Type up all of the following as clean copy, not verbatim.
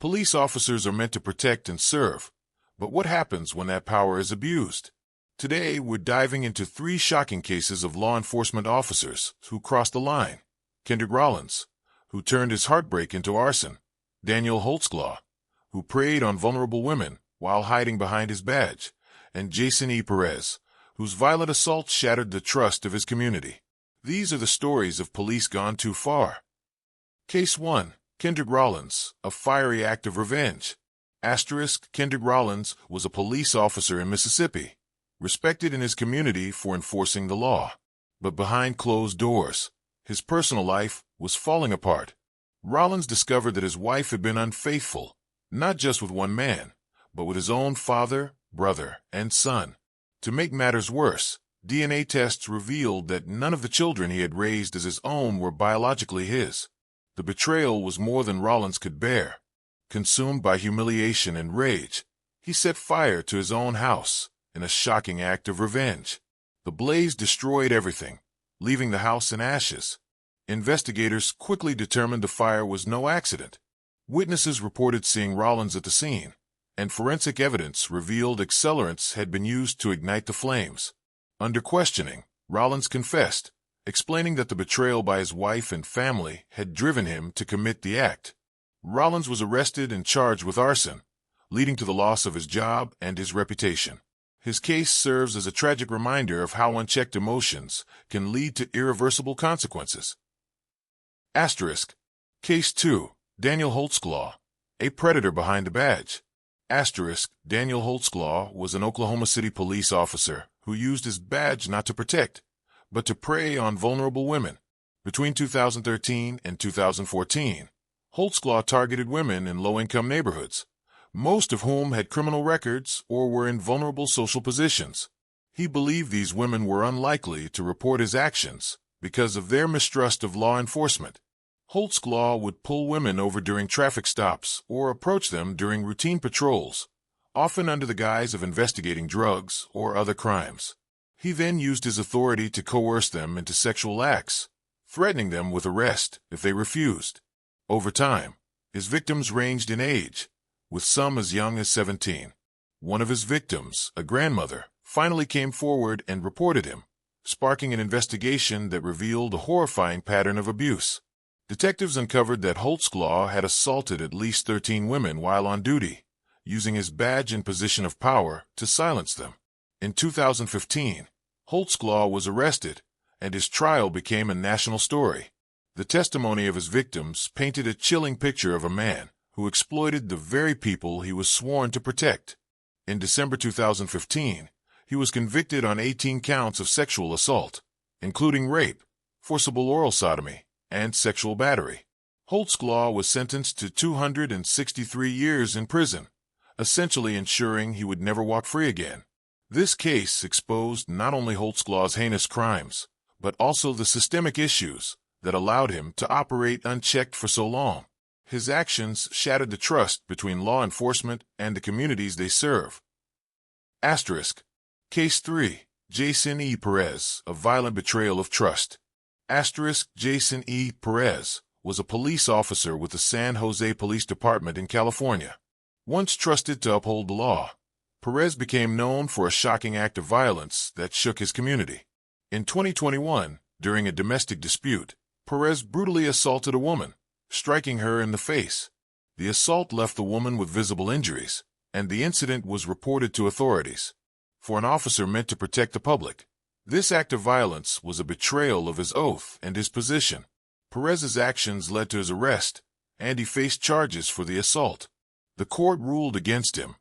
Police officers are meant to protect and serve, but what happens when that power is abused? Today, we're diving into 3 shocking cases of law enforcement officers who crossed the line. Kendrick Rollins, who turned his heartbreak into arson. Daniel Holtzclaw, who preyed on vulnerable women while hiding behind his badge. And Jasen E. Perez, whose violent assault shattered the trust of his community. These are the stories of police gone too far. Case 1. Kendrick Rollins, a fiery act of revenge. Kendrick Rollins was a police officer in Mississippi, respected in his community for enforcing the law. But behind closed doors, his personal life was falling apart. Rollins discovered that his wife had been unfaithful, not just with one man, but with his own father, brother, and son. To make matters worse, DNA tests revealed that none of the children he had raised as his own were biologically his. The betrayal was more than Rollins could bear. Consumed by humiliation and rage, he set fire to his own house in a shocking act of revenge. The blaze destroyed everything, leaving the house in ashes. Investigators quickly determined the fire was no accident. Witnesses reported seeing Rollins at the scene, and forensic evidence revealed accelerants had been used to ignite the flames. Under questioning, Rollins confessed, explaining that the betrayal by his wife and family had driven him to commit the act. Rollins was arrested and charged with arson, leading to the loss of his job and his reputation. His case serves as a tragic reminder of how unchecked emotions can lead to irreversible consequences. Case 2. Daniel Holtzclaw, a predator behind the badge. Daniel Holtzclaw was an Oklahoma City police officer who used his badge not to protect, but to prey on vulnerable women. Between 2013 and 2014, Holtzclaw targeted women in low-income neighborhoods, most of whom had criminal records or were in vulnerable social positions. He believed these women were unlikely to report his actions because of their mistrust of law enforcement. Holtzclaw would pull women over during traffic stops or approach them during routine patrols, often under the guise of investigating drugs or other crimes. He then used his authority to coerce them into sexual acts, threatening them with arrest if they refused. Over time, his victims ranged in age, with some as young as 17. One of his victims, a grandmother, finally came forward and reported him, sparking an investigation that revealed a horrifying pattern of abuse. Detectives uncovered that Holtzclaw had assaulted at least 13 women while on duty, using his badge and position of power to silence them. In 2015, Holtzclaw was arrested, and his trial became a national story. The testimony of his victims painted a chilling picture of a man who exploited the very people he was sworn to protect. In December 2015, he was convicted on 18 counts of sexual assault, including rape, forcible oral sodomy, and sexual battery. Holtzclaw was sentenced to 263 years in prison, essentially ensuring he would never walk free again. This case exposed not only Holtzclaw's heinous crimes, but also the systemic issues that allowed him to operate unchecked for so long. His actions shattered the trust between law enforcement and the communities they serve. Case 3. Jasen E. Perez, a violent betrayal of trust. Jasen E. Perez was a police officer with the San Jose Police Department in California. Once trusted to uphold the law, Perez became known for a shocking act of violence that shook his community. In 2021, during a domestic dispute, Perez brutally assaulted a woman, striking her in the face. The assault left the woman with visible injuries, and the incident was reported to authorities. For an officer meant to protect the public, this act of violence was a betrayal of his oath and his position. Perez's actions led to his arrest, and he faced charges for the assault. The court ruled against him,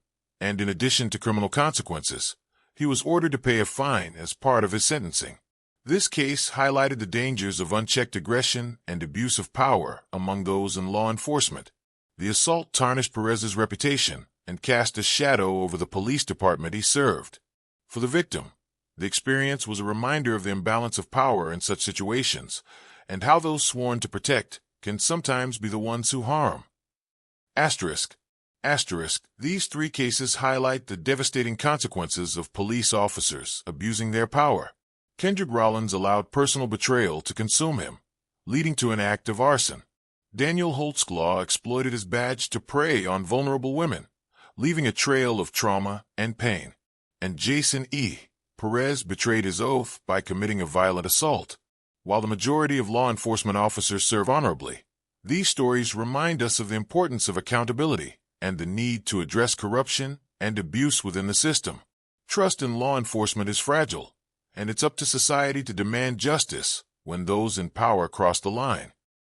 and in addition to criminal consequences, he was ordered to pay a fine as part of his sentencing. This case highlighted the dangers of unchecked aggression and abuse of power among those in law enforcement. The assault tarnished Perez's reputation and cast a shadow over the police department he served. For the victim, the experience was a reminder of the imbalance of power in such situations, and how those sworn to protect can sometimes be the ones who harm. These 3 cases highlight the devastating consequences of police officers abusing their power. Kendrick Rollins allowed personal betrayal to consume him, leading to an act of arson. Daniel Holtzclaw exploited his badge to prey on vulnerable women, leaving a trail of trauma and pain. And Jasen E. Perez betrayed his oath by committing a violent assault. While the majority of law enforcement officers serve honorably, these stories remind us of the importance of accountability and the need to address corruption and abuse within the system. Trust in law enforcement is fragile, and it's up to society to demand justice when those in power cross the line.